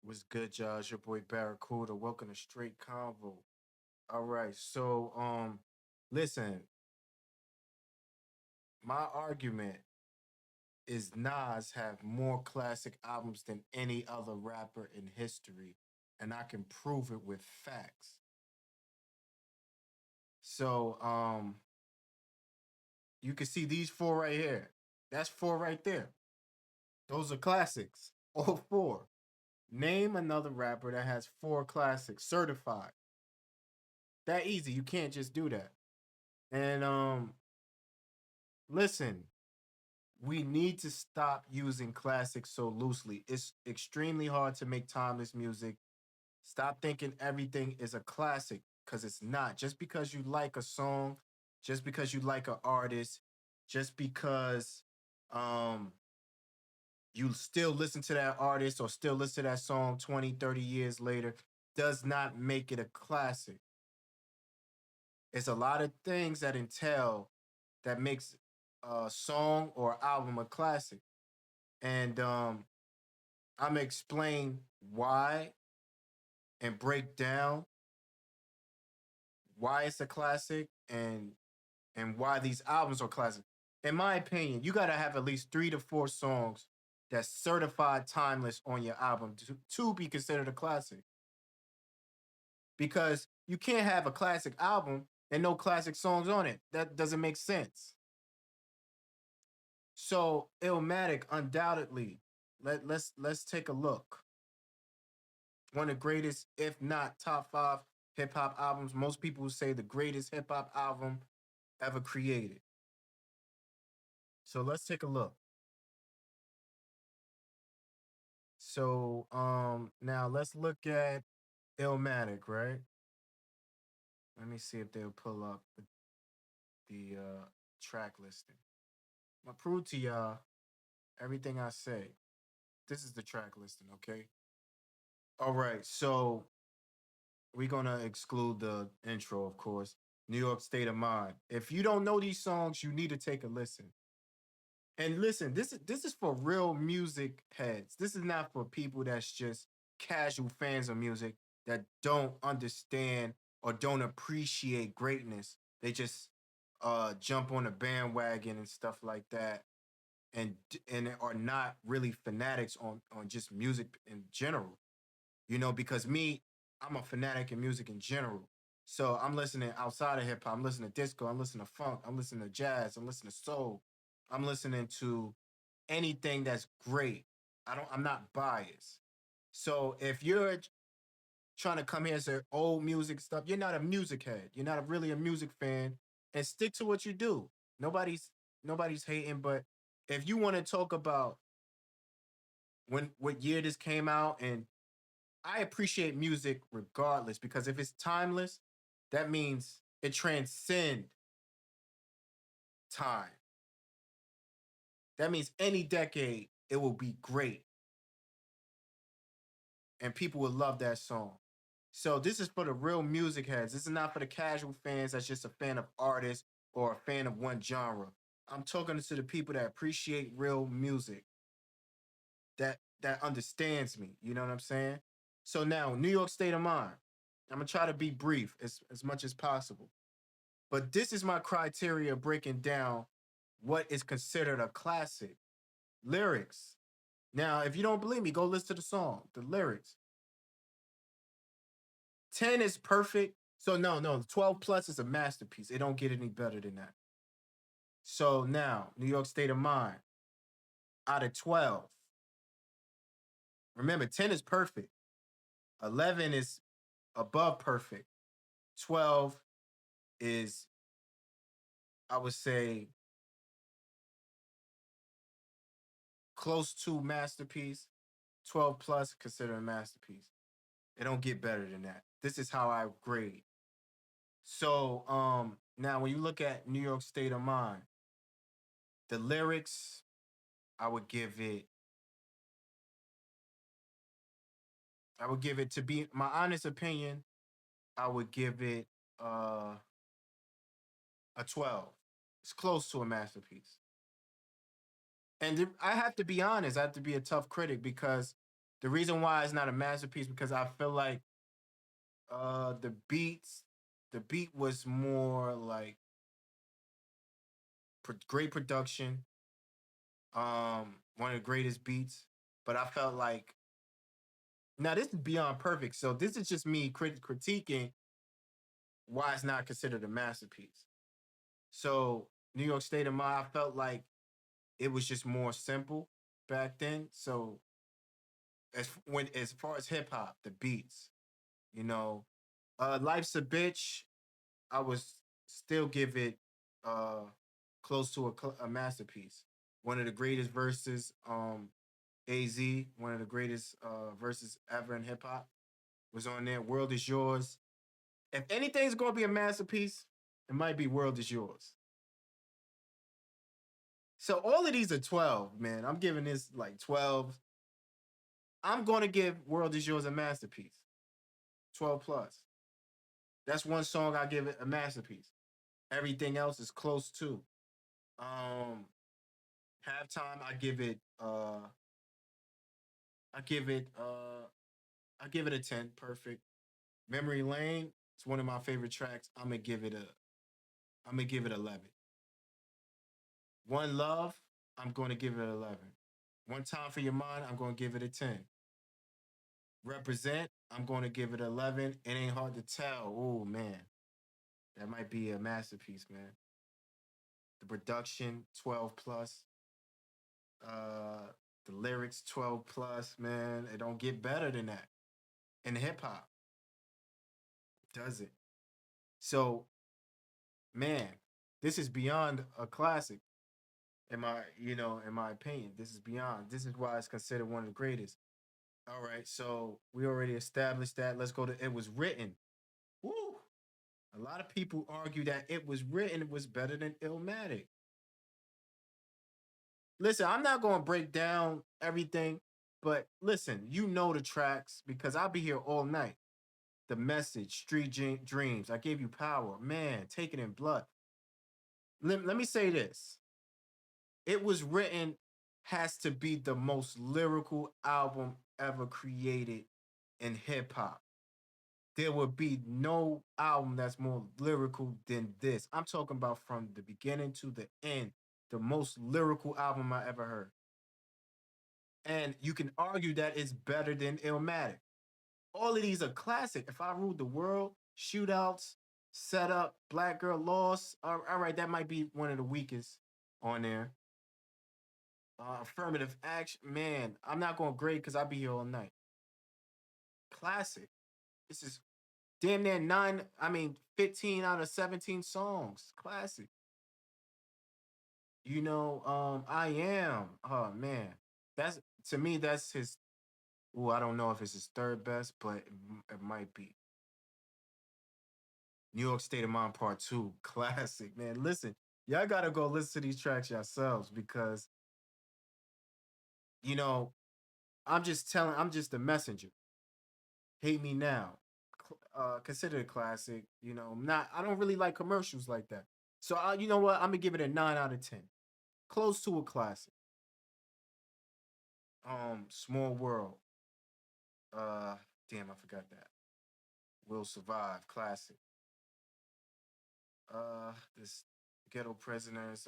What's good, y'all? It's your boy Barracuda. Welcome to Straight Convo. All right, listen, my argument is Nas have more classic albums than any other rapper in history, and I can prove it with facts. So, you can see these four right here. That's four right there. Those are classics. All four. Name another rapper that has four classics certified. That easy. You can't just do that. And listen, we need to stop using classics so loosely. It's extremely hard to make timeless music. Stop thinking everything is a classic because it's not. Just because you like a song, just because you like an artist, just because um you still listen to that artist or still listen to that song 20, 30 years later does not make it a classic. It's a lot of things that entail that makes a song or album a classic. And I'm gonna explain why and break down why it's a classic and why these albums are classic. In my opinion, you gotta have at least 3 to 4 songs that's certified timeless on your album to be considered a classic. Because you can't have a classic album and no classic songs on it. That doesn't make sense. So Illmatic, undoubtedly, let's take a look. One of the greatest, if not top five hip hop albums. Most people say the greatest hip hop album ever created. So let's take a look. So now let's look at Illmatic, right? Let me see if they'll pull up the track listing. I'm gonna prove to y'all everything I say. This is the track listing, okay? All right, so we're gonna exclude the intro, of course. New York State of Mind. If you don't know these songs, you need to take a listen. And listen, this is for real music heads. This is not for people that's just casual fans of music that don't understand or don't appreciate greatness. They just jump on a bandwagon and stuff like that and are not really fanatics on just music in general. Because me, I'm a fanatic in music in general. So I'm listening outside of hip hop. I'm listening to disco. I'm listening to funk. I'm listening to jazz. I'm listening to soul. I'm listening to anything that's great. I'm not biased. So if you're trying to come here and say old music stuff, you're not a music head. You're not really a music fan. And stick to what you do. Nobody's nobody's hating, but if you want to talk about what year this came out, and I appreciate music regardless, because if it's timeless, that means it transcends time. That means any decade it will be great and people will love that song. So this is for the real music heads. This is not for the casual fans that's just a fan of artists or a fan of one genre. I'm talking to the people that appreciate real music, that understands me. You know what I'm saying? So now, New York State of Mind. I'm gonna try to be brief as much as possible. But this is my criteria breaking down what is considered a classic. Lyrics. Now, if you don't believe me, go listen to the song, the lyrics. 10 is perfect. So no, 12 plus is a masterpiece. It don't get any better than that. So now, New York State of Mind, out of 12. Remember, 10 is perfect. 11 is above perfect. 12 is, I would say, close to masterpiece. 12 plus, consider a masterpiece. It don't get better than that. This is how I grade. So now when you look at New York State of Mind, the lyrics, I would give it to be my honest opinion, I would give it uh a 12. It's close to a masterpiece. And I have to be honest, I have to be a tough critic because The reason why it's not a masterpiece because I feel like the beats, the beat was more like great production, one of the greatest beats. But I felt like now this is beyond perfect. So this is just me critiquing why it's not considered a masterpiece. So New York State of Mind, I felt like it was just more simple back then. So as far as hip hop, the beats, you know, Life's a Bitch, I was still give it uh close to a masterpiece. One of the greatest verses, AZ, one of the greatest verses ever in hip hop was on there. World is Yours. If anything's gonna be a masterpiece, it might be World is Yours. So all of these are 12, man. I'm giving this like 12. I'm gonna give World is Yours a masterpiece. 12 plus. That's one song I give it a masterpiece. Everything else is close to. Um Halftime, I give it I give it a 10, perfect. Memory Lane, it's one of my favorite tracks. I'm gonna give it 11. One Love, I'm gonna give it 11. One Time for Your Mind, I'm gonna give it a 10. Represent, I'm gonna give it 11. It Ain't Hard to Tell. Oh man, that might be a masterpiece, man. The production, 12 plus. Uh the lyrics, 12 plus, man. It don't get better than that. In hip hop, does it? So, man, this is beyond a classic. In my opinion, this is beyond. This is why it's considered one of the greatest. All right, so we already established that. Let's go to It Was Written. Woo! A lot of people argue that It Was Written was better than Illmatic. Listen, I'm not going to break down everything, but listen, you know the tracks because I'll be here all night. The Message, Dreams, I Gave You Power, man, Take It in Blood. Let me say this. It Was Written has to be the most lyrical album ever created in hip hop. There would be no album that's more lyrical than this. I'm talking about from the beginning to the end, the most lyrical album I ever heard. And you can argue that it's better than Illmatic. All of these are classic. If I Ruled the World, Shootouts, Setup, Black Girl Lost, all right, that might be one of the weakest on there. Affirmative Action, man, I'm not going to grade because I'll be here all night. Classic. This is damn near 15 out of 17 songs. Classic. I Am. Oh man. That's to me, that's his. Oh, I don't know if it's his third best, but it might be. New York State of Mind Part 2. Classic, man. Listen, y'all gotta go listen to these tracks yourselves because, you know, I'm just the messenger. Hate Me Now. Consider it a classic. I don't really like commercials like that. So you know what? I'm gonna give it a 9 out of 10. Close to a classic. Small World. Uh, Damn, I forgot that. Will Survive. Classic. This Ghetto Prisoners.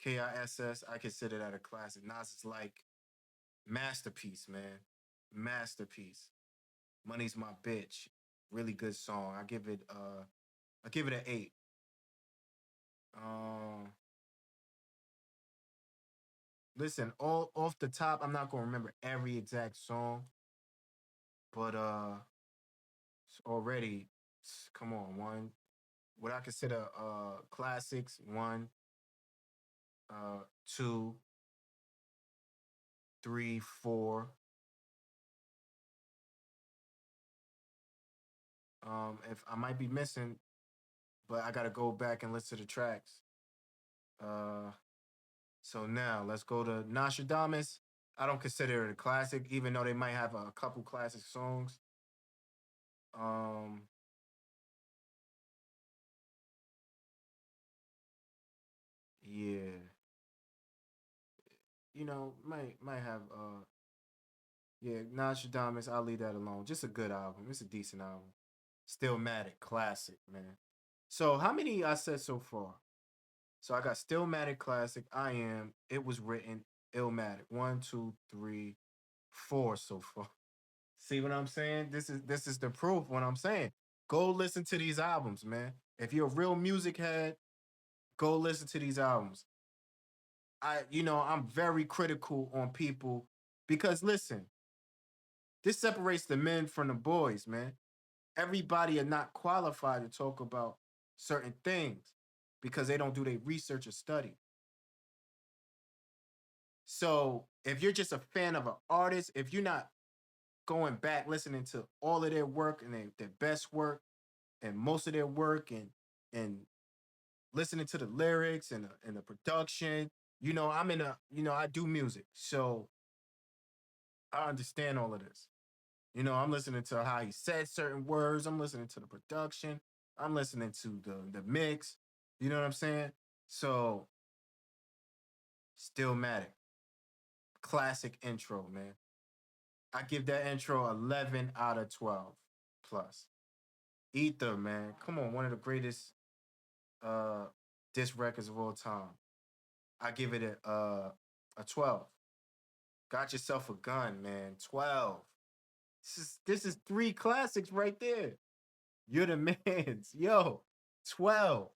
KISS. I consider that a classic. Nas is like masterpiece, man. Masterpiece. Money's My Bitch. Really good song. I give it an 8. Um Listen, all off the top, I'm not gonna remember every exact song, but already come on, one what I consider classics, one, two, three, four. If I might be missing, but I gotta go back and listen to the tracks. Uh so now let's go to Nostradamus. I don't consider it a classic, even though they might have a couple classic songs. Um yeah. Might have Yeah, Nostradamus, I'll leave that alone. Just a good album. It's a decent album. Stillmatic, classic, man. So how many I said so far? So I got Stillmatic Classic, I Am, It Was Written, Illmatic. One, two, three, four so far. See what I'm saying? This is the proof what I'm saying. Go listen to these albums, man. If you're a real music head, go listen to these albums. I'm very critical on people because listen, this separates the men from the boys, man. Everybody are not qualified to talk about certain things because they don't do their research or study. So if you're just a fan of an artist, if you're not going back listening to all of their work and their best work and most of their work and listening to the lyrics and the production, I do music, so I understand all of this. I'm listening to how he said certain words. I'm listening to the production. I'm listening to the mix. You know what I'm saying? So, Stillmatic, classic intro, man. I give that intro 11 out of 12 plus. Ether, man. Come on, one of the greatest uh disc records of all time. I give it a 12. Got yourself a gun, man. 12. This is three classics right there. You're the man's. Yo, 12.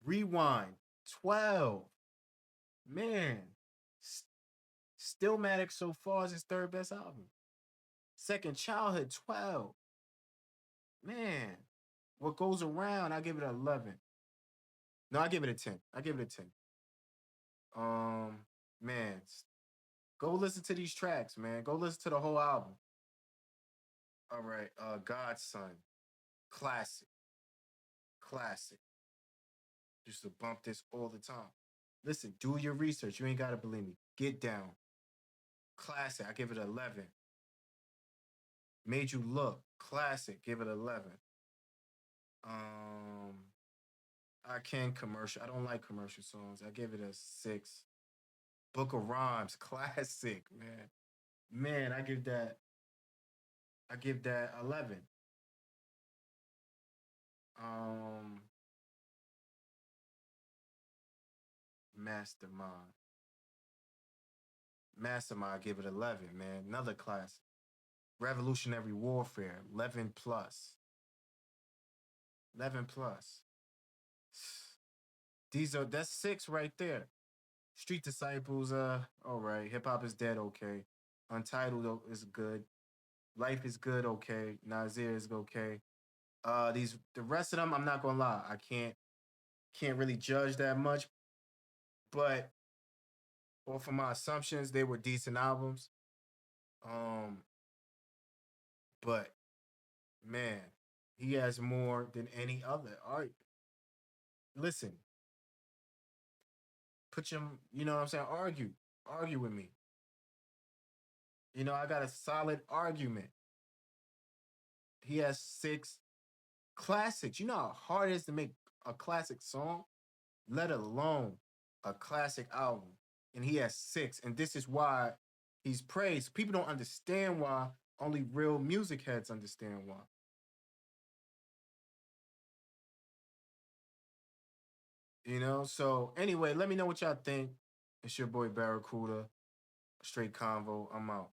Rewind, 12. Man, S- Stillmatic so far is his third best album. Second Childhood, 12. Man, what goes around, I give it an 11. No, I give it a 10. I give it a 10. Um, man, go listen to these tracks, man. Go listen to the whole album. All right, Godson, classic, classic. Used to bump this all the time. Listen, do your research. You ain't gotta believe me. Get down. Classic. I give it 11. Made you look. Classic. Give it 11. Um, I can commercial. I don't like commercial songs. I give it a 6. Book of Rhymes. Classic, man. Man, I give that 11. Um, Mastermind. Mastermind, I give it 11, man. Another classic. Revolutionary Warfare. 11 plus. 11 plus. That's 6 right there. Street Disciples, all right. Hip Hop is Dead, okay. Untitled is good. Life is good, okay. Nazir is okay. These the rest of them, I'm not gonna lie, I can't really judge that much, but off of my assumptions, they were decent albums. Um, but man, he has more than any other. All right, listen, put your, you know what I'm saying, argue with me. I got a solid argument. He has 6 classics. You know how hard it is to make a classic song, let alone a classic album. And he has 6. And this is why he's praised. People don't understand why. Only real music heads understand why. So anyway, let me know what y'all think. It's your boy Barracuda. Straight convo. I'm out.